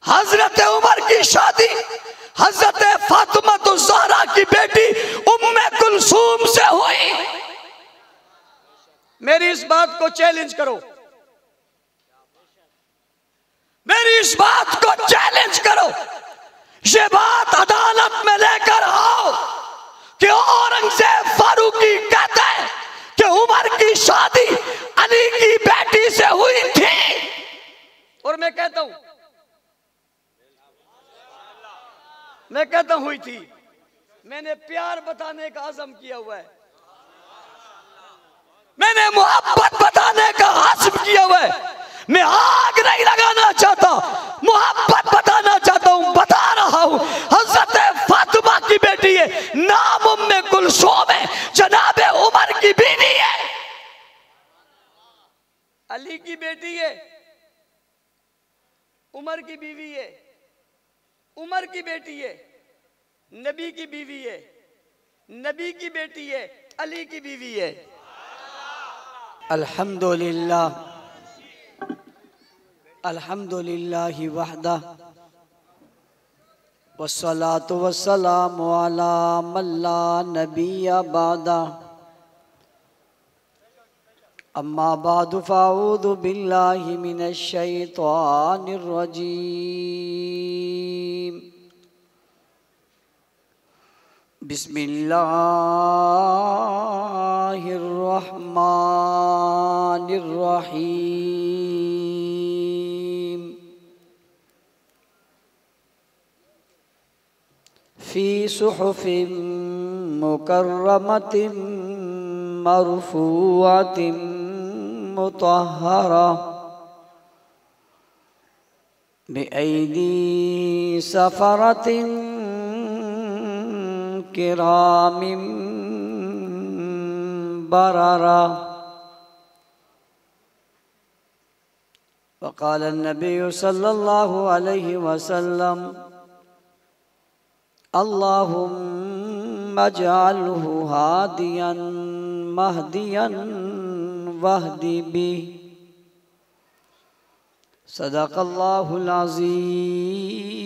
हजरत उमर की शादी हजरत फातिमा तो ज़हरा की बेटी उम्मे कुलसूम से हुई। मेरी इस बात को चैलेंज करो, मेरी इस बात को चैलेंज करो। ये बात अदालत में लेकर आओ कि औरंगजेब फारूकी कहते हैं कि उमर की शादी अली की बेटी से हुई थी। और मैं कहता हूं हुई थी। मैंने प्यार बताने का आज़म किया हुआ है, मैंने मोहब्बत बताने का आज़म किया हुआ है। मैं आग नहीं लगाना चाहता, मोहब्बत बताना चाहता हूं, बता रहा हूं। हजरत फातिमा की बेटी है, नाम उम्मे कुलसूम है, जनाबे उमर की बीवी है, अली की बेटी है, उमर की बीवी है, उमर की बेटी है, नबी की बीवी है, नबी की बेटी है, अली की बीवी है। अल्हम्दुलिल्लाह अल्हम्दुलिल्लाहि वहदा वस्सलातु वस्सलामु अला मन ला नबिय्य बअदा। अम्मा बादु फ़अऊज़ु बिल्लाहि मिनश शैतानिर रजीम। बिस्मिल्लाहिर रहमानिर रहीम। फ़ी सुहुफ़िन मुकर्रमतिन मरफ़ूअतिन मुतहहरा बिअयदी सफ़रतिन किरामिन बररा। वक़ाल नबी सल्लल्लाहु अलैहि वसल्लम अल्लाहुम्मा अजअल्हु हादियन महदियन वहदी बिही। सदक़ल्लाहुल अज़ीम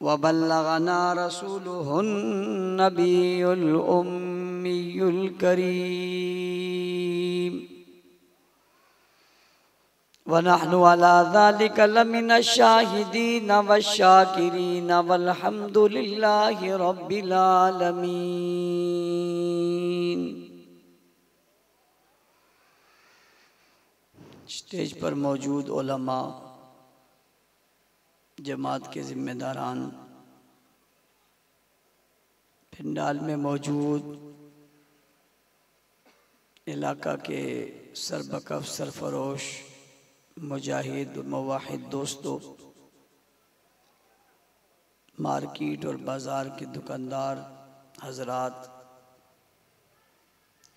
व बल्लगना रसूलुहुन नबियुल उम्मियुल करीम व नहनु अला ज़ालिका लमिनश शाहिदीन वश्शाकिरीन वल्हम्दुलिल्लाहि रब्बिल आलमीन। स्टेज पर मौजूद उलमा, जमात के ज़िम्मेदारान, पंडाल में मौजूद इलाका के सरबकफ सरफरोश मुजाहिद मुवाहिद दोस्तों, मार्केट और बाज़ार के दुकानदार हजरात,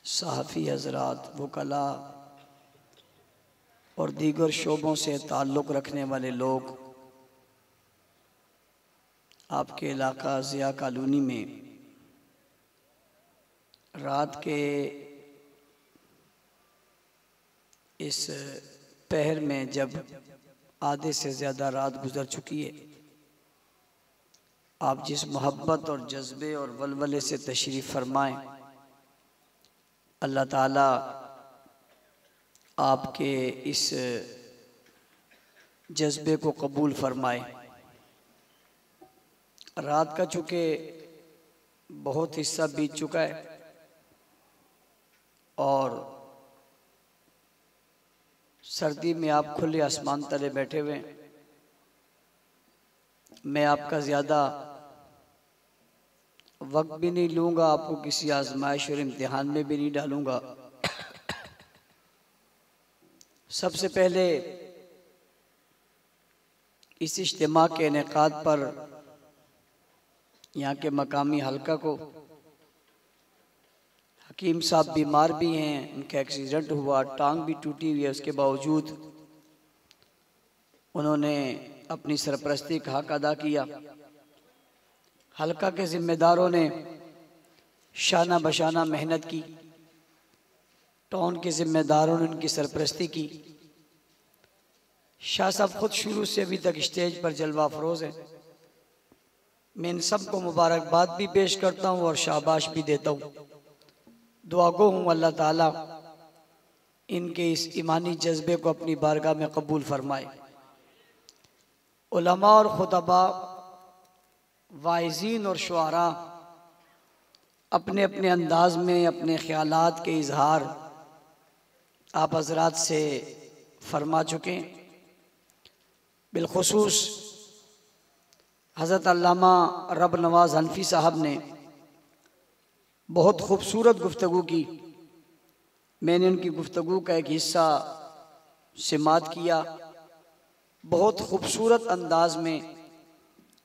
सहाफ़ी हजरात, वकला और दीगर शोबों से ताल्लुक़ रखने वाले लोग, आपके इलाका ज़िया कॉलोनी में रात के इस पहर में जब आधे से ज़्यादा रात गुज़र चुकी है, आप जिस मोहब्बत और जज्बे और वलवले से तशरीफ़ फरमाएं, अल्लाह ताला आपके इस जज्बे को कबूल फरमाए। रात का चूँकि बहुत हिस्सा बीत चुका है और सर्दी में आप खुले आसमान तले बैठे हुए हैं, मैं आपका ज़्यादा वक्त भी नहीं लूँगा, आपको किसी आजमाइश और इम्तिहान में भी नहीं डालूँगा। सबसे पहले इस इज्तिमा के इनेकाद पर यहाँ के मकामी हल्का को, हकीम साहब बीमार भी हैं, उनका एक्सीडेंट हुआ, टांग भी टूटी हुई है, उसके बावजूद उन्होंने अपनी सरपरस्ती का हक अदा किया। हल्का के ज़िम्मेदारों ने शाना बशाना मेहनत की, टाउन के ज़िम्मेदारों ने उनकी सरपरस्ती की, शाह साहब खुद शुरू से अभी तक स्टेज पर जलवा अफरोज हैं। मैं इन सबको मुबारकबाद भी पेश करता हूँ और शाबाश भी देता हूँ। दुआ गो हूँ अल्लाह ताला इनके इस ईमानी जज्बे को अपनी बारगाह में कबूल फरमाए। उलमा और खुतबा, वाइज़ीन और शुआरा अपने अपने अंदाज में अपने ख्यालात के इजहार आप हजरात से फरमा चुके। बिलखुसूस हज़रत अल्लामा रब नवाज़ हनफी साहब ने बहुत खूबसूरत गुफ्तगू की। मैंने उनकी गुफ्तगू का एक हिस्सा समाअत किया। बहुत खूबसूरत अंदाज में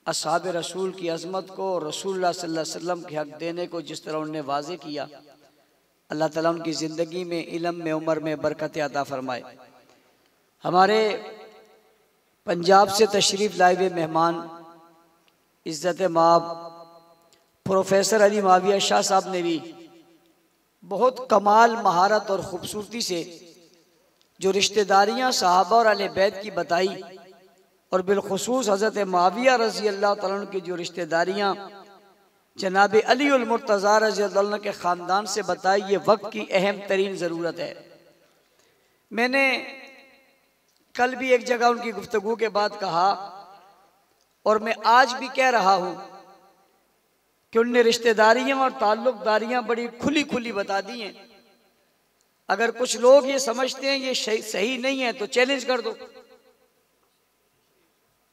असहाब रसूल की अज़मत को, रसूलुल्लाह सल्लल्लाहु अलैहि वसल्लम के हक़ देने को जिस तरह उन्होंने वाज़े किया, अल्लाह ताला उनकी ज़िंदगी में, इल्म में, उम्र में बरकत अता फरमाए। हमारे पंजाब से तशरीफ़ लाए हुए मेहमान इज़्ज़त माब प्रोफेसर अली माविया शाह साहब ने भी बहुत कमाल, महारत और ख़ूबसूरती से जो रिश्तेदारियाँ सहाबा और अहले बैत की बताई और बिलखुसूस हज़रत माविया रज़ी अल्लाह तआला अन्हु की जो रिश्तेदारियाँ जनाब अली उल मुर्तज़ा रज़ी अल्लाह अन्हु के ख़ानदान से बताई, ये वक्त की अहम तरीन ज़रूरत है। मैंने कल भी एक जगह उनकी गुफ्तगू के बाद कहा और मैं आज भी कह रहा हूँ कि उनने रिश्तेदारियाँ और ताल्लुक़दारियाँ बड़ी खुली खुली बता दी हैं। अगर कुछ लोग ये समझते हैं ये सही नहीं है तो चैलेंज कर दो।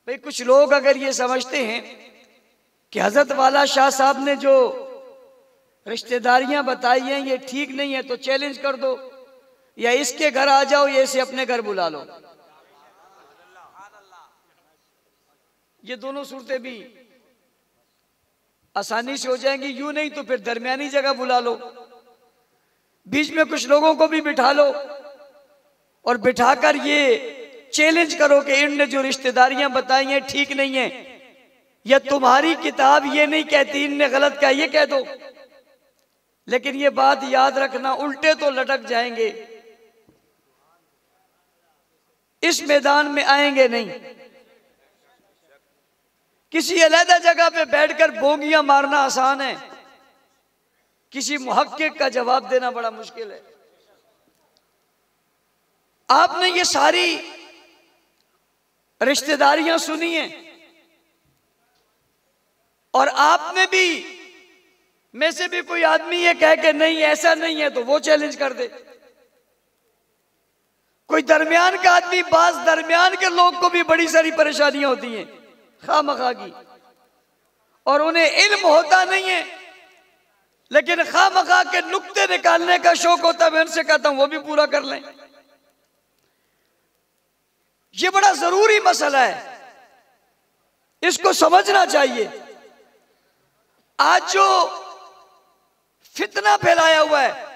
भाई कुछ लोग अगर ये समझते हैं कि हज़रत वाला शाह साहब ने जो रिश्तेदारियां बताई हैं ये ठीक नहीं है तो चैलेंज कर दो, या इसके घर आ जाओ या इसे अपने घर बुला लो। ये दोनों सूरतें भी आसानी से हो जाएंगी। यूं नहीं तो फिर दरमियानी जगह बुला लो, बीच में कुछ लोगों को भी बिठा लो और बिठाकर ये चैलेंज करो कि इनने जो रिश्तेदारियां बताई हैं ठीक नहीं है, या तुम्हारी किताब ये नहीं कहती, इनने गलत कहा, ये कह दो। लेकिन ये बात याद रखना, उल्टे तो लटक जाएंगे, इस मैदान में आएंगे नहीं। किसी अलग जगह पे बैठकर बोंगियां मारना आसान है, किसी मुहक्किक का जवाब देना बड़ा मुश्किल है। आपने ये सारी रिश्तेदारियां सुनी हैं और आपने भी में से भी कोई आदमी ये कह के नहीं ऐसा नहीं है तो वो चैलेंज कर दे। कोई दरमियान का आदमी, बाज दरमियान के लोग को भी बड़ी सारी परेशानियां होती हैं खामखा की, और उन्हें इल्म होता नहीं है लेकिन खामखा के नुक्ते निकालने का शौक होता है। मैं उनसे कहता हूं वो भी पूरा कर लें। ये बड़ा जरूरी मसला है, इसको समझना चाहिए। आज जो फितना फैलाया हुआ है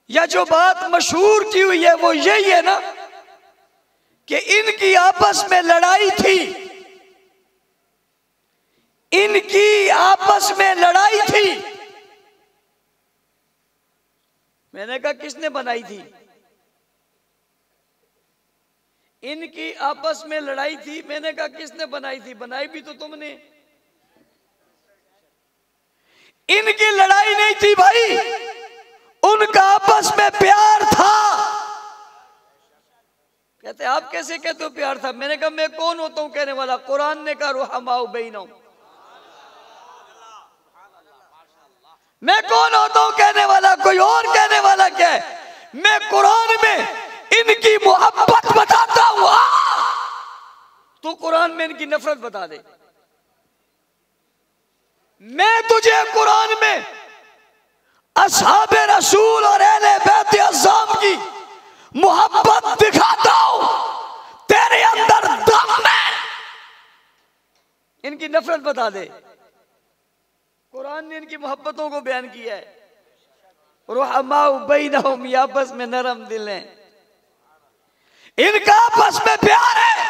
या जो बात मशहूर की हुई है वो यही है ना कि इनकी आपस में लड़ाई थी, इनकी आपस में लड़ाई थी। मैंने कहा किसने बनाई थी? इनकी आपस में लड़ाई थी। मैंने कहा किसने बनाई थी? बनाई भी तो तुमने। इनकी लड़ाई नहीं थी भाई, उनका आपस में प्यार था। कहते आप कैसे कहते हो प्यार था? मैंने कहा मैं कौन होता हूं कहने वाला? कुरान ने कहा रुहमाउ बैनहुम। मैं कौन होता हूं कहने वाला? कोई और कहने वाला क्या है? मैं कुरान में इनकी मोहब्बत बताता हूं। तो कुरान में इनकी नफरत बता दे। मैं तुझे कुरान में असहाबे रसूल और अहले बैत अज़्ज़ाम की मोहब्बत दिखाता हूं, तेरे अंदर दम है, इनकी नफरत बता दे। कुरान ने इनकी मोहब्बतों को बयान किया है। रुहमाउ बैनहुम, आपस में नरम दिल हैं, इनका आपस में प्यार है।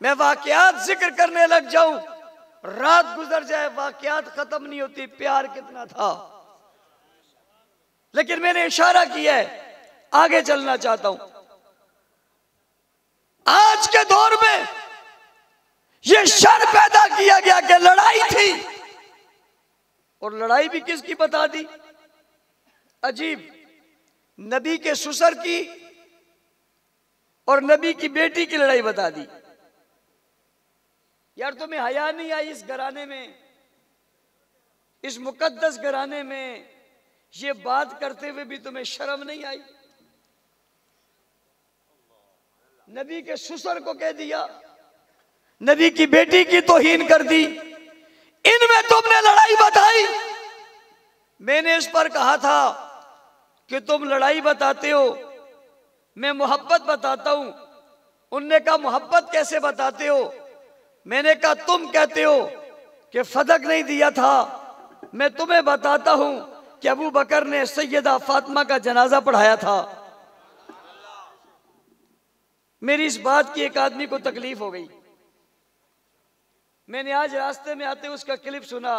मैं वाकयात जिक्र करने लग जाऊं, रात गुजर जाए, वाकयात खत्म नहीं होती, प्यार कितना था। लेकिन मैंने इशारा किया है, आगे चलना चाहता हूं। के दौर में यह शर पैदा किया गया कि लड़ाई थी, और लड़ाई भी किसकी बता दी? अजीब, नबी के ससुर की और नबी की बेटी की लड़ाई बता दी। यार तुम्हें हया नहीं आई इस घराने में, इस मुकद्दस घराने में ये बात करते हुए भी तुम्हें शर्म नहीं आई? नबी के ससुर को कह दिया, नबी की बेटी की तौहीन कर दी, इनमें तुमने लड़ाई बताई। मैंने इस पर कहा था कि तुम लड़ाई बताते हो, मैं मोहब्बत बताता हूं। उनने कहा मोहब्बत कैसे बताते हो? मैंने कहा तुम कहते हो कि फदक नहीं दिया था, मैं तुम्हें बताता हूं कि अबू बकर ने सैयदा फातिमा का जनाजा पढ़ाया था। मेरी इस बात की एक आदमी को तकलीफ हो गई। मैंने आज रास्ते में आते उसका क्लिप सुना,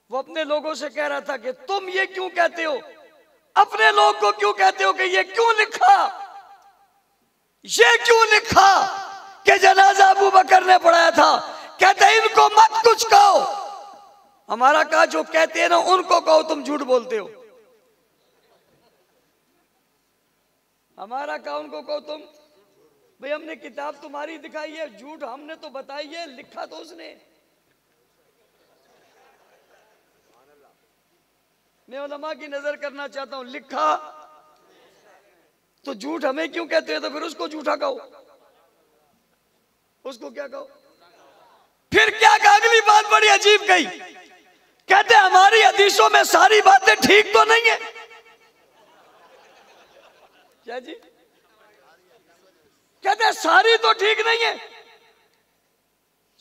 वो अपने लोगों से कह रहा था कि तुम ये क्यों कहते हो, अपने लोग को क्यों कहते हो कि ये क्यों लिखा, ये क्यों लिखा कि जनाजा अबू बकर ने पढ़ाया था? कहते इनको मत कुछ कहो। हमारा कहा जो कहते हैं ना उनको कहो, तुम झूठ बोलते हो। हमारा कहा उनको कहो तुम, भाई हमने किताब तुम्हारी दिखाई है, झूठ हमने तो बताई है, लिखा तो उसने। मैं उलमा की नजर करना चाहता हूं, लिखा तो झूठ हमें क्यों कहते हो? तो फिर उसको झूठा कहो, उसको क्या कहो? फिर क्या कहा? अगली बात बड़ी अजीब कही, कहते हमारी हदीसों में सारी बातें ठीक तो नहीं है। क्या जी? कहते सारी तो ठीक नहीं है,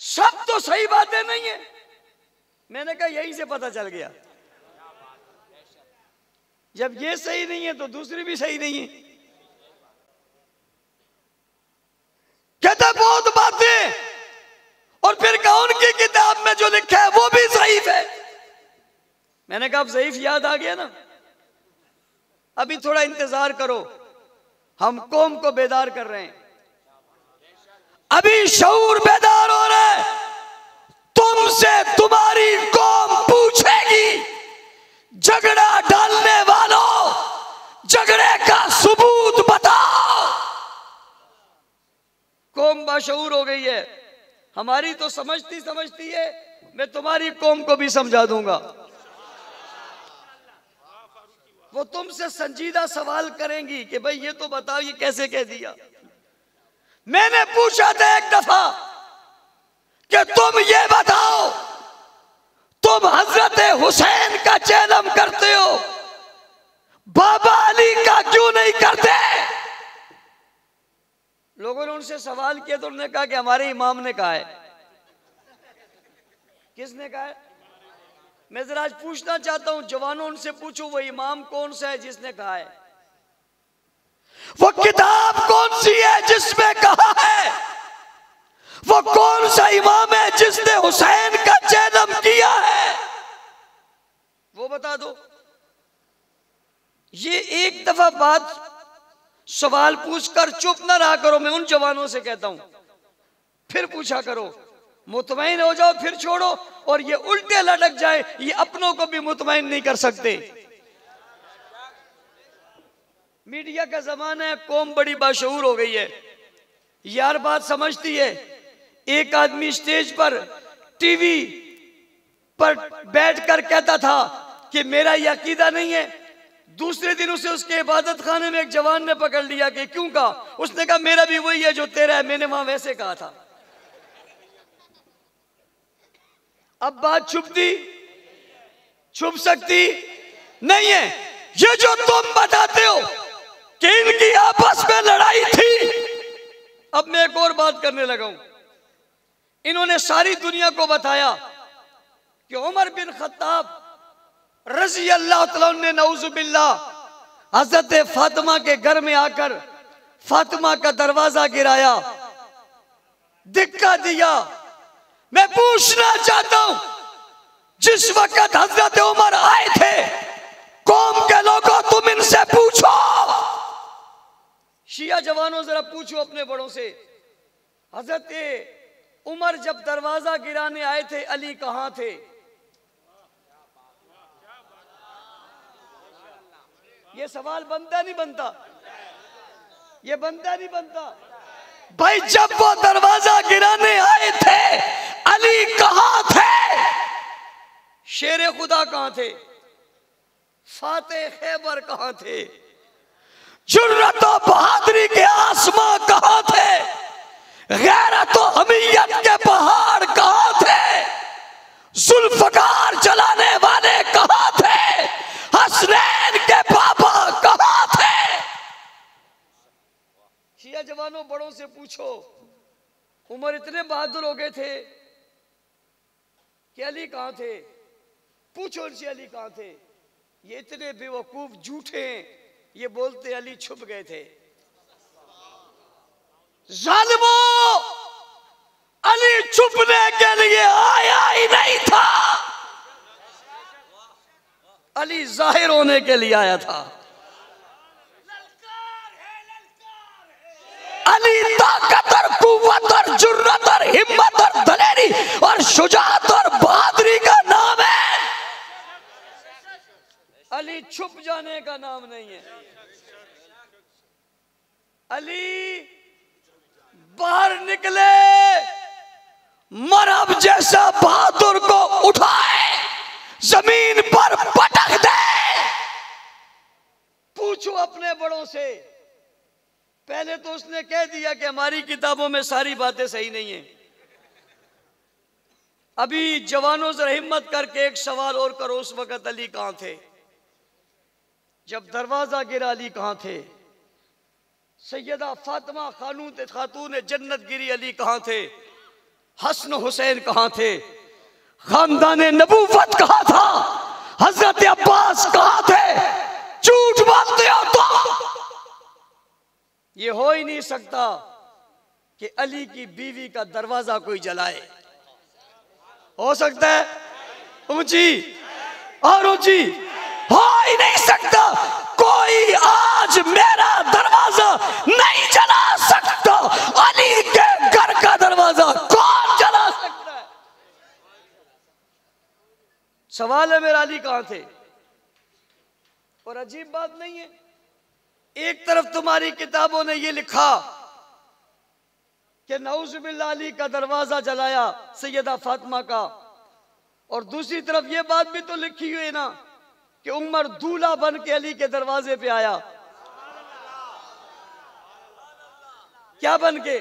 सब तो सही बातें नहीं है। मैंने कहा यहीं से पता चल गया, जब ये सही नहीं है तो दूसरी भी सही नहीं है। कहता बहुत बातें, और फिर कहा उनकी किताब में जो लिखा है वो भी ज़ईफ है। मैंने कहा अब ज़ईफ याद आ गया ना, अभी थोड़ा इंतजार करो, हम कौम को बेदार कर रहे हैं, अभी शऊर बेदार हो रहा है। तुमसे तुम्हारी कौम पूछेगी, झगड़ा डालने वालों झगड़े का सबूत बताओ। कौम बाशऊर हो गई है, हमारी तो समझती है, मैं तुम्हारी कौम को भी समझा दूंगा। वो तुमसे संजीदा सवाल करेंगी कि भाई ये तो बताओ ये कैसे कह दिया। मैंने पूछा था एक दफा कि तुम ये बताओ, तुम हजरत हुसैन का चेलम करते हो, बाबा अली का क्यों नहीं करते? लोगों ने उनसे सवाल किया तो उन्होंने कहा कि हमारे इमाम ने कहा है। किसने कहा है? मैं जरा आज पूछना चाहता हूं, जवानों उनसे पूछो वो इमाम कौन सा है जिसने कहा है, वो किताब कौन सी है जिसमें कहा है, वो कौन सा इमाम है जिसने हुसैन का जन्म किया है, वो बता दो। ये एक दफा बात सवाल पूछकर चुप ना रहा करो। मैं उन जवानों से कहता हूं फिर पूछा करो, मुतमईन हो जाओ फिर छोड़ो, और ये उल्टे लटक जाए ये अपनों को भी मुतमईन नहीं कर सकते। मीडिया का जमाना है, कौम बड़ी बाशऊर हो गई है, यार बात समझती है। एक आदमी स्टेज पर टीवी पर बैठकर कहता था कि मेरा ये अकीदा नहीं है, दूसरे दिन उसे उसके इबादत खाने में एक जवान ने पकड़ लिया कि क्यों कहा? उसने कहा मेरा भी वही है जो तेरा है, मैंने वहां वैसे कहा था। अब बात छुप सकती नहीं है। ये जो तुम बताते हो कि इनकी आपस में लड़ाई थी, अब मैं एक और बात करने लगा हूं। इन्होंने सारी दुनिया को बताया कि उमर बिन खत्ताब रजी अल्लाह तआला ने नऊजुबिल्लाह हजरत फातिमा के घर में आकर फातिमा का दरवाजा गिराया, धक्का दिया। मैं पूछना चाहता हूं, जिस वक्त हजरत उमर आए थे, कौम के लोगों तुम इनसे पूछो शिया जवानों जरा पूछो अपने बड़ों से, हजरत उमर जब दरवाजा गिराने आए थे अली कहां थे? ये सवाल बनता नहीं बनता? ये बनता नहीं बनता? भाई जब वो दरवाजा गिराने आए थे अली कहां थे? शेर खुदा कहां थे? फाते खैबर कहां थे? जुर्रत और बहादुरी के आसमां कहां थे? गैरत और हमीयत के पहाड़ कहां थे? जुल्फकार चलाने वाले कहां थे? हसनैन के पापा कहां थे? शिया जवानों बड़ों से पूछो, उमर इतने बहादुर हो गए थे कि अली कहां थे? पूछो उनसे अली कहां थे? ये इतने बेवकूफ झूठे हैं, ये बोलते अली छुप गए थे। जालिमो, अली छुपने के लिए आया ही नहीं था, अली जाहिर होने के लिए आया था। अली ताकत और कुव्वत और जुर्रत और हिम्मत और दलेरी और शुजाअत और बहादुरी का नाम है। अली छुप जाने का नाम नहीं है। अली बाहर निकले, मरहब जैसा बहादुर को उठाए, जमीन पर पटक दे। पूछो अपने बड़ों से। पहले तो उसने कह दिया कि हमारी किताबों में सारी बातें सही नहीं है। अभी जवानों से हिम्मत करके एक सवाल और करो, उस वक्त अली कहां थे? जब दरवाजा गिरा अली कहां थे? सैयदा फातिमा खातून जन्नत गिरी अली कहां थे? हसन हुसैन कहां थे? खानदाने नबूवत कहां था? हजरत अब्बास कहां थे? झूठ बोलते हो तो ये हो ही नहीं सकता कि अली की बीवी का दरवाजा कोई जलाए। हो सकता है? ऊंची और ऊंची। हो ही नहीं सकता। कोई आज मेरा दरवाजा नहीं जला सकता। अली के घर का दरवाजा कौन जला सकता है? सवाल है मेरा, अली कहां थे? और अजीब बात नहीं है, एक तरफ तुम्हारी किताबों ने यह लिखा कि नऊजुबिल्लाह अली का दरवाजा जलाया सैयदा फातिमा का, और दूसरी तरफ यह बात भी तो लिखी हुई है ना कि उमर दूल्हा बन के अली के दरवाजे पे आया। क्या बन के?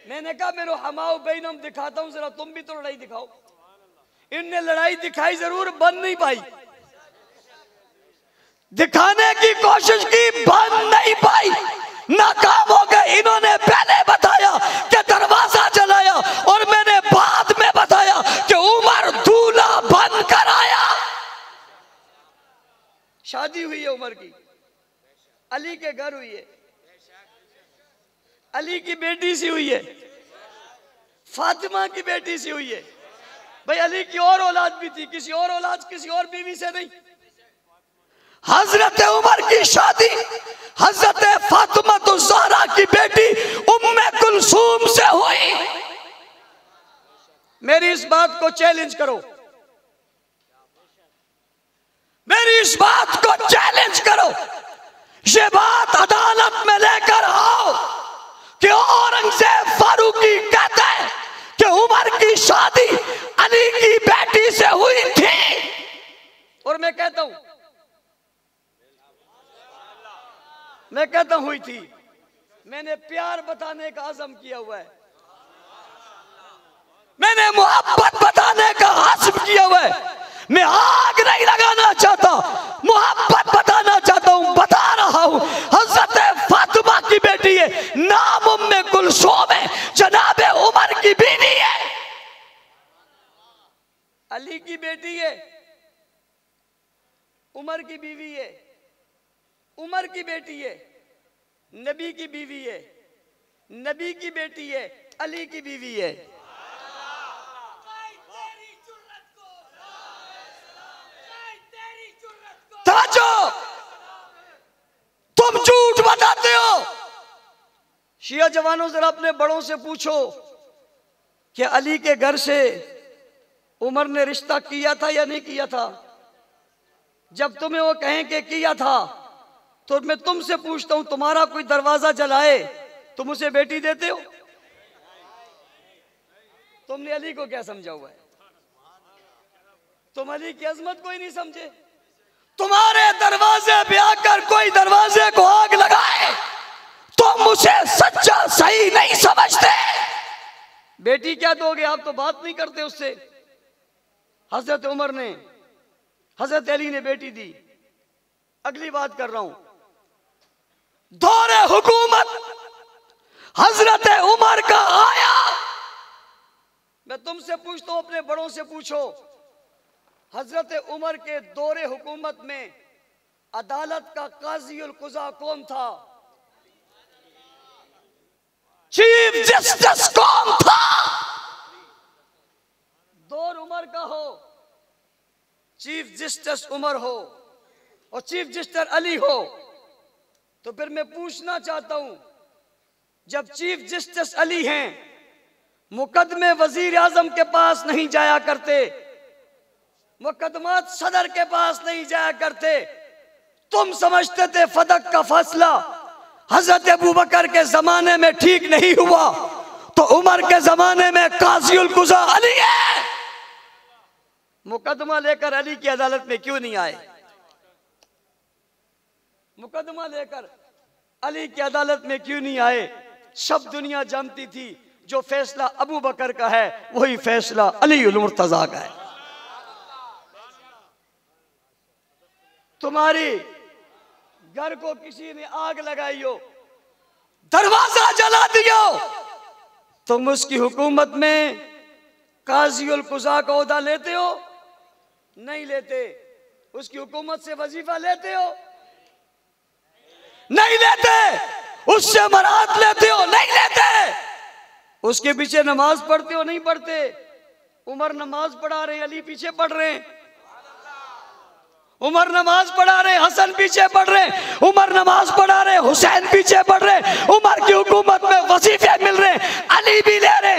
मैंने कहा मेरे हमाओ बैनम दिखाता हूं, जरा तुम भी तो लड़ाई दिखाओ। इनने लड़ाई दिखाई जरूर, बन नहीं पाई। दिखाने की कोशिश की, बन नहीं पाई, नाकाम हो गए। इन्होंने पहले बताया कि दरवाजा जलाया और मैंने बाद में बताया कि उमर दूल्हा बन कर आया। शादी हुई है उमर की, अली के घर हुई है, अली की बेटी सी हुई है, फातिमा की बेटी सी हुई है। भाई अली की और औलाद भी थी, किसी और औलाद किसी और बीवी से नहीं। हजरत उमर की शादी हजरत फातिमा तो ज़हरा की बेटी उम्मे कुलसूम से हुई। मेरी इस बात को चैलेंज करो, मेरी इस बात को चैलेंज करो। ये बात अदालत में लेकर आओ कि औरंगजेब फारूकी कहता है कि उमर की शादी अली की बेटी से हुई थी, और मैं कहता हूं हुई थी। मैंने प्यार बताने का अज़म किया हुआ है, मैंने मोहब्बत बताने का आज़म किया हुआ है। मैं आग नहीं लगाना चाहता, मोहब्बत बताना चाहता हूं, बता रहा हूं। हजरत फातिमा की बेटी है, नाम उम्मे कुलसूम है, जनाबे उमर की बीवी है। अली की बेटी है, उमर की बीवी है, उमर की बेटी है, नबी की बीवी है, नबी की बेटी है, अली की बीवी है। तवज्जो, तुम झूठ बताते हो, शिया जवानों जरा अपने बड़ों से पूछो कि अली के घर से उमर ने रिश्ता किया था या नहीं किया था। जब तुम्हें वो कहें कि किया था तो मैं तुमसे पूछता हूं, तुम्हारा कोई दरवाजा जलाए तुम उसे बेटी देते हो? तुमने अली को क्या समझा हुआ है? तुम अली की अजमत को ही नहीं समझे। तुम्हारे दरवाजे पे आकर कोई दरवाजे को आग लगाए तुम उसे सच्चा सही नहीं समझते। बेटी क्या दोगे? आप तो बात नहीं करते उससे। हजरत उमर ने, हजरत अली ने बेटी दी। अगली बात कर रहा हूं, दौरे हुकूमत हजरत उमर का आया। मैं तुमसे पूछता हूं, अपने बड़ों से पूछो, हजरत उमर के दौरे हुकूमत में अदालत का काजी उल कुज़ा कौन था? चीफ जस्टिस कौन था? दौर उमर का हो, चीफ जस्टिस उमर हो और चीफ जस्टिस अली हो, तो फिर मैं पूछना चाहता हूं, जब चीफ जस्टिस अली हैं, मुकदमे वजीर आजम के पास नहीं जाया करते, मुकदमात सदर के पास नहीं जाया करते, तुम समझते थे फदक का फैसला हजरत अबू बकर के जमाने में ठीक नहीं हुआ तो उमर के जमाने में काजी उल कुज़ा अली है। मुकदमा लेकर अली की अदालत में क्यों नहीं आए? मुकदमा लेकर अली की अदालत में क्यों नहीं आए? सब दुनिया जानती थी जो फैसला अबू बकर का है वही फैसला अली उल मुर्तजा का है। तुम्हारी घर को किसी ने आग लगाई हो, दरवाजा जला दियो, तुम उसकी हुकूमत में काजी उल कुज़ा का ओहदा लेते हो? नहीं लेते। उसकी हुकूमत से वजीफा लेते हो? नहीं लेते। उससे मरात लेते हो? नहीं लेते। उसके पीछे नमाज पढ़ते हो? नहीं पढ़ते। उमर नमाज पढ़ा रहे, अली पीछे पढ़ रहे हैं। उमर नमाज पढ़ा रहे, हसन पीछे पढ़ रहे, उमर नमाज पढ़ा रहे, हुसैन पीछे पढ़ रहे, उमर की हुकूमत में वजीफे मिल रहे, अली भी ले रहे,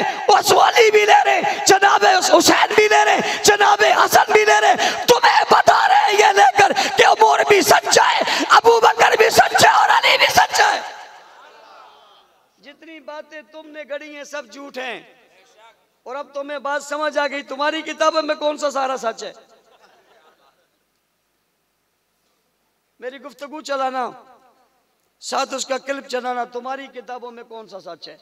अली भी ले रहे, जनाबे हुसैन भी ले रहे, जनाबे हसन भी ले रहे। तुम्हें बता रहे ये लेकर कि उमर भी सच्चा है, अबू बकर भी सच्चा है और अली भी सच्चा है। जितनी बातें तुमने गढ़ी हैं सब झूठ हैं। और अब तुम्हें बात समझ आ गई, तुम्हारी किताबों में कौन सा सारा सच है? मेरी गुफ्तगू चलाना, साथ उसका क्लिप चलाना, तुम्हारी किताबों में कौन सा सच है?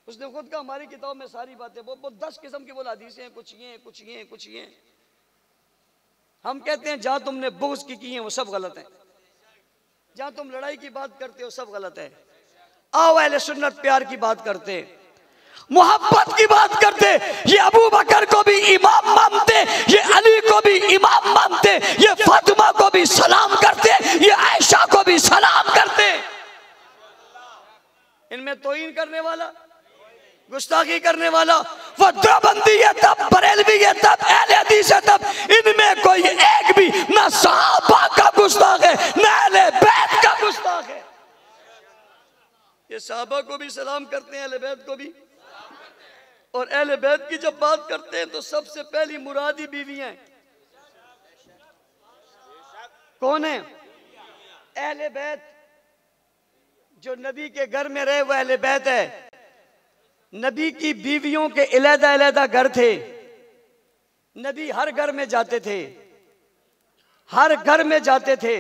उसने खुद कहा हमारी किताब में सारी बातें, वो 10 किस्म की बोला हदीसें हैं, कुछ ये कुछ ये कुछ ये। हम कहते हैं जहां तुमने बुग़्ज़ की है वो सब गलत है, जहां तुम लड़ाई की बात करते हो सब गलत है। आओ अहले सुन्नत प्यार की बात करते, मोहब्बत की बात करते। ये अबू बकर को भी इमाम मानते, ये अली को भी इमाम मानते, ये फातिमा को भी सलाम करते, ये आयशा को भी सलाम करते। इनमें तौहीन करने वाला, गुस्ताखी करने वाला वो देवबंदी है तब, बरेलवी है तब, अहले हदीस है तब, इनमें कोई एक भी ना सहाबा का गुस्ताख है ना अहले बैत का गुस्ताख है। ये सहाबा को भी सलाम करते हैं, अहले बैत को भी। और अहले बैत की जब बात करते हैं तो सबसे पहली मुरादी बीवियां कौन है? अहले बैत। जो नबी के घर में रहे वो अहले बैत है। नबी की बीवियों के अलग अलग घर थे, नबी हर घर में जाते थे, हर घर में जाते थे,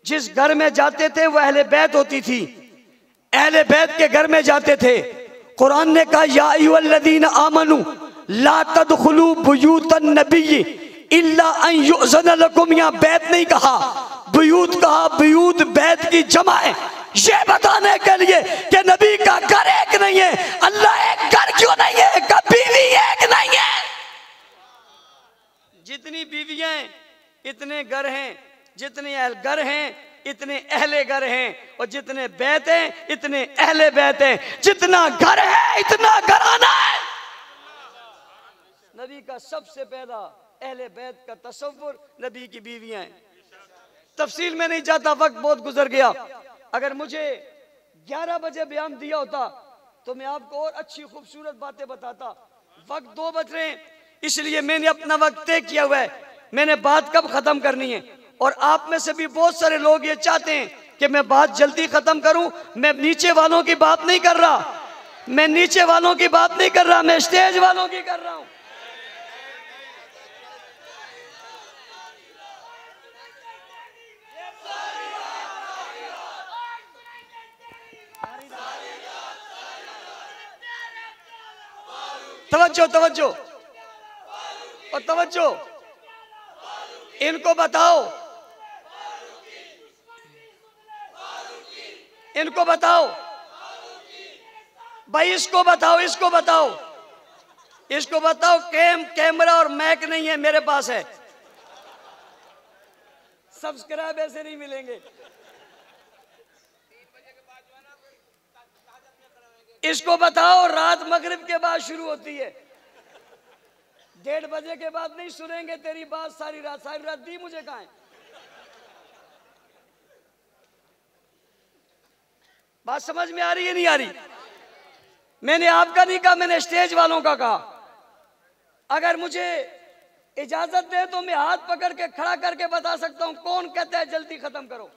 जिस घर में जाते थे वो अहले बैत होती थी, अहले बैत के घर में जाते थे। कुरान ने कहा या अय्युहल्लज़ीना आमनू ला तदखुलू बुयूतन नबी इल्ला अन युअज़न लकुम। यहाँ बैत नहीं कहा, बुयूत कहा। बुयूत बैत की जमा है, ये बताने के लिए कि नबी का घर एक नहीं है। अल्लाह एक घर क्यों नहीं है? कभी भी एक नहीं है। जितनी बीवियां इतने घर हैं, जितने घर हैं इतने अहले घर हैं, और जितने बैत हैं इतने अहले बैत हैं। जितना घर है इतना घराना है। नबी का सबसे पहला अहले बैत का तसव्वुर नबी की बीवियां हैं। तफसील में नहीं जाता, वक्त बहुत गुजर गया। अगर मुझे 11 बजे बयान दिया होता तो मैं आपको और अच्छी खूबसूरत बातें बताता। वक्त 2 बज रहे हैं, इसलिए मैंने अपना वक्त तय किया हुआ है, मैंने बात कब खत्म करनी है। और आप में से भी बहुत सारे लोग ये चाहते हैं कि मैं बात जल्दी खत्म करूं। मैं नीचे वालों की बात नहीं कर रहा, मैं नीचे वालों की बात नहीं कर रहा, मैं स्टेज वालों की कर रहा हूं। तवज्जो तवज्जो और तवज्जो, इनको बताओ, इनको बताओ भाई, इसको बताओ, इसको बताओ, इसको बताओ। कैमरा और मैक नहीं है, मेरे पास है। सब्सक्राइब ऐसे नहीं मिलेंगे। इसको बताओ रात मगरिब के बाद शुरू होती है, 1:30 बजे के बाद नहीं सुनेंगे तेरी बात सारी रात। सारी रात दी मुझे कहाँ है? बात समझ में आ रही है नहीं आ रही? मैंने आपका नहीं कहा, मैंने स्टेज वालों का कहा। अगर मुझे इजाजत दे तो मैं हाथ पकड़ के खड़ा करके बता सकता हूं कौन कहता है जल्दी खत्म करो।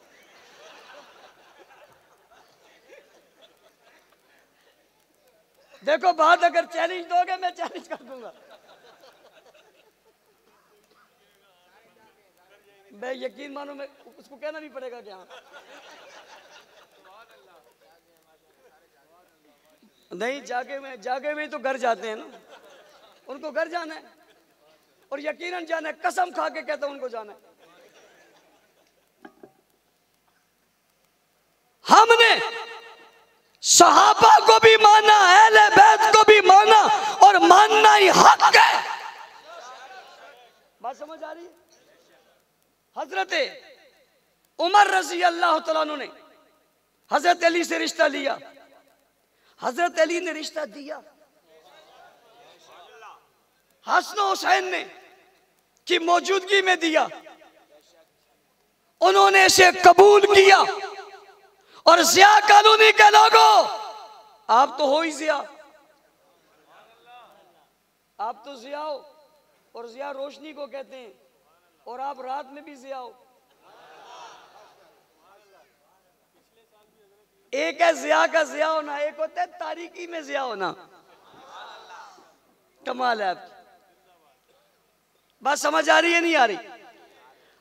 देखो बात अगर चैलेंज दोगे मैं चैलेंज कर दूंगा। मैं यकीन मानो, मैं उसको कहना भी पड़ेगा क्या? नहीं, जागे में तो घर जाते हैं ना, उनको घर जाना है और यकीनन जाना है, कसम खा के कहता हूं उनको जाना है। हमने सहाबा को भी माना, अहले बैत को भी माना और मानना ही हक है। बात समझ आ रही है? हजरत उमर रजी अल्लाह तआला अन्हु ने हजरत अली से रिश्ता लिया, हजरत अली ने रिश्ता दिया, हसन हुसैन ने की मौजूदगी में दिया, उन्होंने इसे कबूल किया। और जिया कॉलोनी के लोगों, आप तो हो ही जिया, आप तो जिया हो, और जिया रोशनी को कहते हैं, और आप रात में भी जिया हो। एक है जिया का जिया होना, एक होता है तारीकी में जिया होना। कमाल है आपकी। बात समझ आ रही है नहीं आ रही?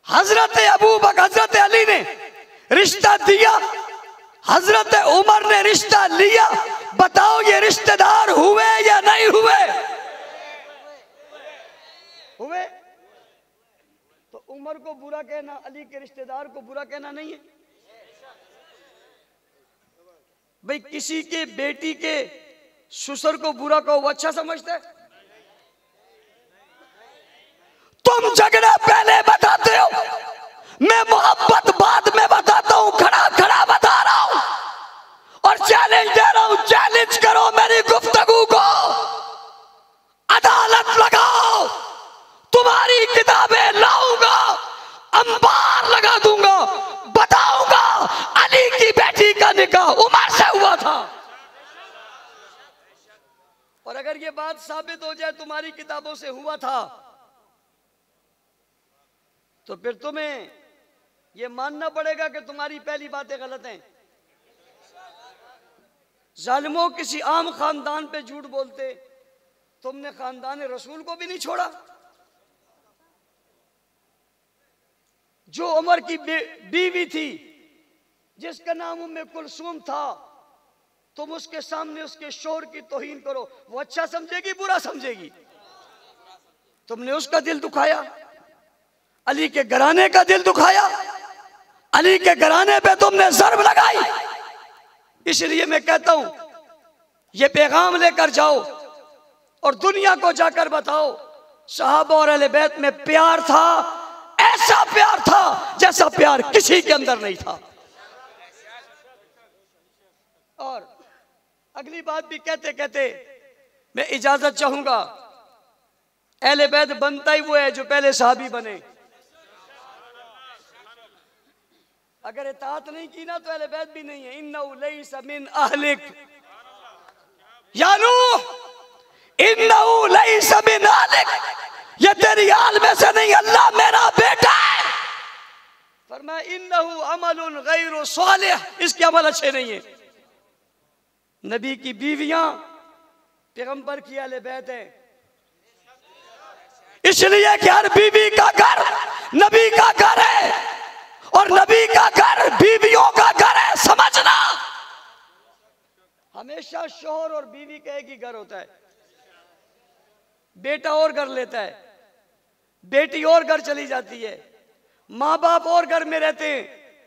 हजरत अबू बकर, हजरत अली ने रिश्ता दिया, हजरत उमर ने रिश्ता लिया। बताओ ये रिश्तेदार हुए या नहीं हुए? हुए। तो उमर को बुरा कहना, अली के रिश्तेदार को बुरा कहना नहीं है भाई। किसी के बेटी के ससुर को बुरा कहो वो अच्छा समझता है? तुम झगड़ा पहले बताते हो, मैं मोहब्बत बाद में बताता हूं, खड़ा खड़ा बता रहा हूं और चैलेंज दे रहा हूं। चैलेंज करो मेरी गुफ्तगू को, अदालत लगाओ, तुम्हारी किताबें लाऊंगा, अंबार लगा दूंगा, बताऊंगा अली की बेटी का निकाह उमर से हुआ था। और अगर ये बात साबित हो जाए तुम्हारी किताबों से हुआ था, तो फिर तुम्हें यह मानना पड़ेगा कि तुम्हारी पहली बातें गलत हैं। जालिमों, किसी आम खानदान पे झूठ बोलते, तुमने खानदान रसूल को भी नहीं छोड़ा। जो उमर की बीवी थी जिसका नाम उम्मे कुलसूम था, तुम उसके सामने उसके शोहर की तौहीन करो, वो अच्छा समझेगी बुरा समझेगी? तुमने उसका दिल दुखाया, अली के घराने का दिल दुखाया, अली के घराने पे तुमने ज़र्ब लगाई। इसलिए मैं कहता हूं ये पैगाम लेकर जाओ और दुनिया को जाकर बताओ सहाबा और अहले बैत में प्यार था, ऐसा प्यार था जैसा प्यार किसी के अंदर नहीं था। और अगली बात भी कहते कहते मैं इजाजत चाहूंगा, अहले बैत बनता ही वो है जो पहले सहाबी बने। अगर इताअत नहीं की ना तो अहले बैत भी नहीं है। इन्नहु लैसा मिन अहलिक या नूह, इन्नहु लैसा मिन अहलिक, ये तेरी आल में से नहीं, अल्लाह मेरा बेटा है। फरमाया इन्नहु अमलुन गैरु सालिह, इसके अमल अच्छे नहीं है। नबी की बीवियां पैगंबर की अहले बैत है, इसलिए कि हर बीवी का घर नबी का घर है और नबी का घर बीवियों का घर है। समझना, हमेशा शोहर और बीवी का एक ही घर होता है। बेटा और घर लेता है, बेटी और घर चली जाती है, माँ बाप और घर में रहते हैं,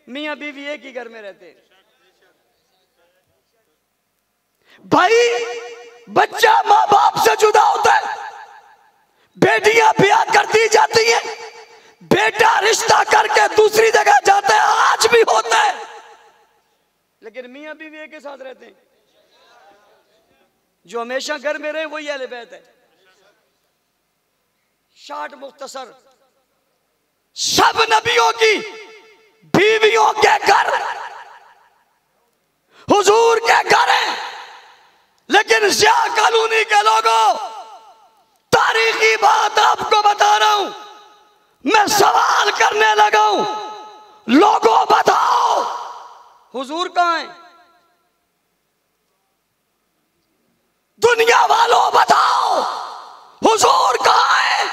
मियाँ बीवी एक ही घर में रहते हैं। भाई बच्चा माँ बाप से जुदा होता है, बेटियां ब्याह कर दी जाती हैं, बेटा रिश्ता करके दूसरी जगह जाता है, आज भी होता है, लेकिन मियाँ बीवी एक के साथ रहते हैं। जो हमेशा घर में रहे वही अहले बैत है। शार्ट मुख्तसर, सब नबियों की बीवियों के घर हुजूर के घर हैं, लेकिन जिया कॉलोनी के लोगों, तारीखी बात आपको बता रहा हूं, मैं सवाल करने लगा हूं, लोगों बताओ हुजूर कहां है? दुनिया वालों बताओ हुजूर कहां है?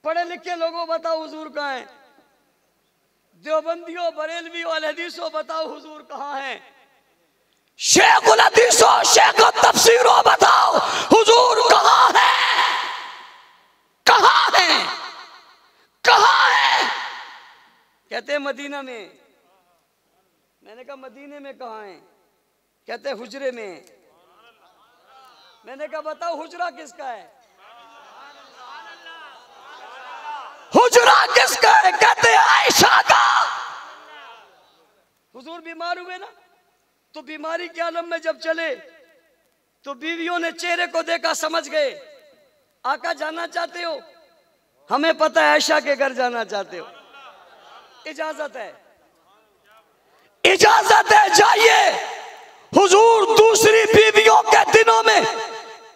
पढ़े लिखे लोगों बताओ हुजूर कहां है? देवबंदियों, बरेलवियों, अहले हदीसों बताओ हुजूर कहां है? शेखुल हदीसों, शेख तफसीरों बताओ हुजूर कहां है? कहां है? कहां है? कहते हैं मदीना में। मैंने कहा मदीने में कहां है? कहते हैं हुजरे में। मैंने कहा बताओ हुजरा किसका है? हुजरा किसका है? कहते हैं आयशा का। हुजूर बीमार हुए ना, तो बीमारी के आलम में जब चले तो बीवियों ने चेहरे को देखा, समझ गए आका जाना चाहते हो, हमें पता है आयशा के घर जाना चाहते हो, इजाजत है, इजाजत है, जाइए। हुजूर दूसरी बीवियों के दिनों में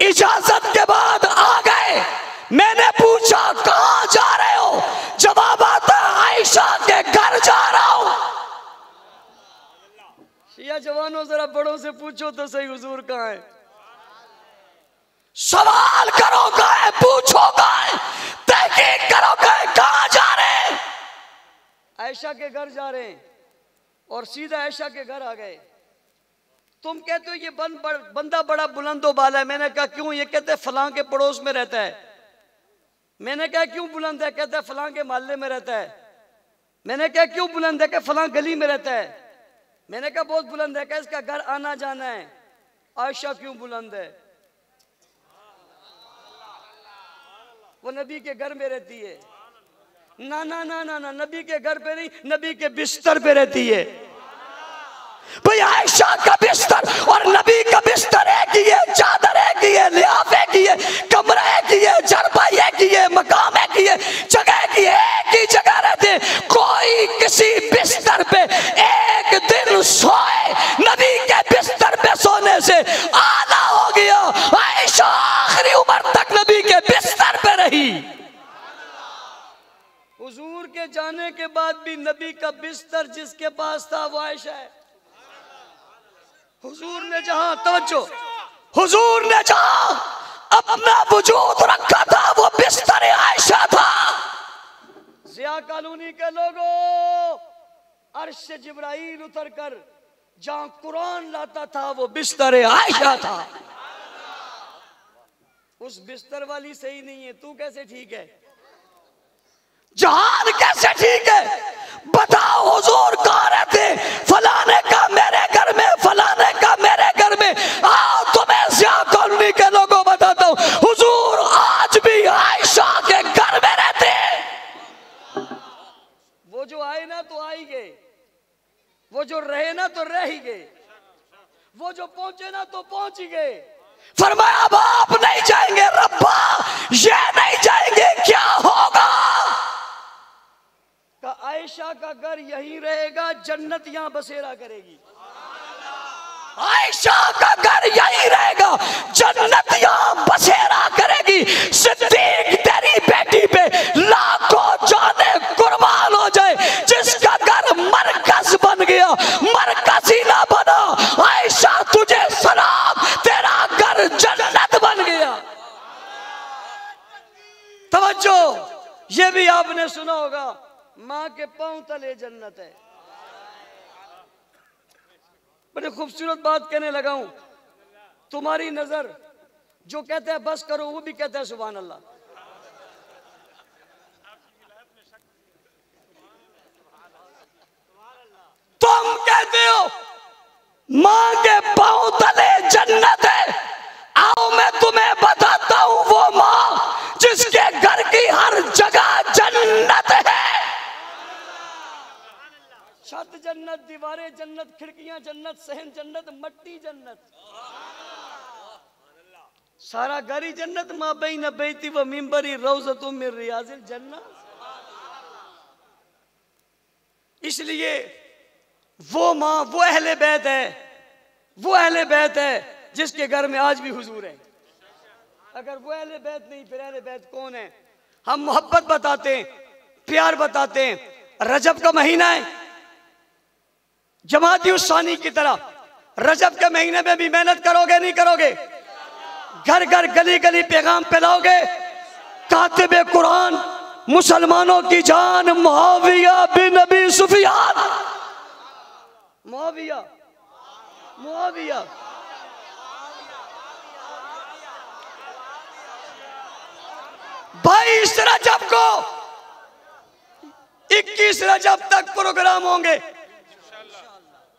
इजाजत के बाद आ गए। मैंने पूछा कहां जा रहे हो? जवाब आता आयशा के घर जा रहा हूं। शिया जवानों जरा बड़ों से पूछो तो सही हुजूर कहां है? सवाल करो कहां है, पूछो कहां है, तहकीक करो कहां जा रहे हैं? आयशा के घर जा रहे हैं और सीधा आयशा के घर आ गए। तुम कहते हो ये बंदा बड़ा बुलंदो बाला है। मैंने कहा क्यों? ये कहते फलां के पड़ोस में रहता है। मैंने कहा क्यों बुलंद है? कहता है फलां के मोहल्ले में रहता है। मैंने कहा क्यों बुलंद है? कि फलां गली में रहता है। मैंने कहा बहुत बुलंद है, क्या इसका घर आना जाना है? आयशा क्यों बुलंद है? वो नबी के घर में रहती है। ना ना ना ना ना, नबी के घर पे नहीं, नबी के बिस्तर पे रहती है। भाई आयशा का बिस्तर और नबी का बिस्तर एक ही है, चादर एक ही है, लिहाफ एक ही है, कमरा एक ही है, जरबा एक ही है, मकाम एक ही है, जगह की एक ही जगह रहते। कोई किसी बिस्तर पे एक दिन सोए, नबी के बिस्तर पे सोने से आला हो गया। आयशा आखिरी उम्र तक नबी के बिस्तर पे रही। हुजूर के जाने के बाद भी नबी का बिस्तर जिसके पास था वो आयशा है। हुजूर ने जहां तवज्जो, हुजूर ने जहां अपना वजूद रखा था वो बिस्तर आयशा था। जिया कॉलोनी के लोगों, अर्श से जिब्राइल उतर कर जहां कुरान लाता था वो बिस्तर आयशा था। उस बिस्तर वाली सही नहीं है, तू कैसे ठीक है? जहान कैसे ठीक है? बताओ हुजूर कहां रहते? फलाने का मेरे घर में, फलाने का मेरे घर में। आओ तुम्हें जिया कॉलोनी के लोगों बताता हूं, हुजूर आज भी आयशा के घर में रहते। वो जो आए ना तो आ ही गए, वो जो रहे ना तो रह ही गए, वो जो पहुंचे ना तो पहुंच ही गए। फरमाया अब आप नहीं जाएंगे रब्बा, ये नहीं जाएंगे, क्या होगा? का आयशा का घर यहीं रहेगा, जन्नत यहां बसेरा करेगी। आयशा का घर यहीं रहेगा, जन्नत यहां बसेरा करेगी। सिद्दीक तेरी बेटी पे लाखों जाने कुर्बान हो जाए, जिसका घर मरकज बन गया, मरकज ही ना बना। आयशा तुझे सलाम, तेरा घर जन्नत बन गया। तवज्जो, ये भी आपने सुना होगा, मां के पांव तले जन्नत है। बड़ी खूबसूरत बात कहने लगा हूं। तुम्हारी नजर जो कहते हैं बस करो, वो भी कहते हैं सुभान अल्लाह। तुम कहते हो मां के पांव तले जन्नत है। आओ मैं तुम्हें बताता हूं वो मां जिसके घर की हर जगह जन्नत है। छत जन्नत, दीवारें जन्नत, खिड़कियां जन्नत, सहन जन्नत, मट्टी जन्नत, सारा घर ही जन्नत। मां बैन बैती व मिंबरी रौज़तुम मिन रियाज़िल जन्नत। इसलिए वो मां, वो अहले बैत है, वो अहले बैत है जिसके घर में आज भी हुजूर है। अगर वो अहले बैत नहीं, फिर अहले बैत कौन है? हम मोहब्बत बताते हैं, प्यार बताते हैं। रजब का महीना है, जमाती उस्सानी की तरह रजब के महीने में भी मेहनत करोगे नहीं करोगे? घर घर गली गली पैगाम फैलाओगे। कातिबे कुरान, मुसलमानों की जान, मुआविया बिन अबी सुफियान। मुआविया, मुआविया 22 रजब को 21 रजब तक प्रोग्राम होंगे,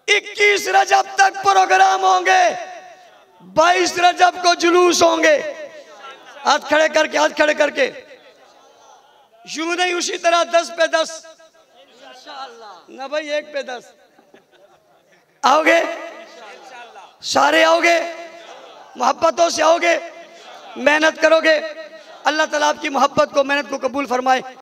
21 रजब तक प्रोग्राम होंगे, 22 रजब को जुलूस होंगे। हाथ खड़े करके, हाथ खड़े करके, यूं नहीं उसी तरह 10 पे 10 ना भाई, 1 पे 10 आओगे, सारे आओगे, मोहब्बतों से आओगे, मेहनत करोगे। अल्लाह ताला आपकी मोहब्बत को, मेहनत को कबूल फरमाए।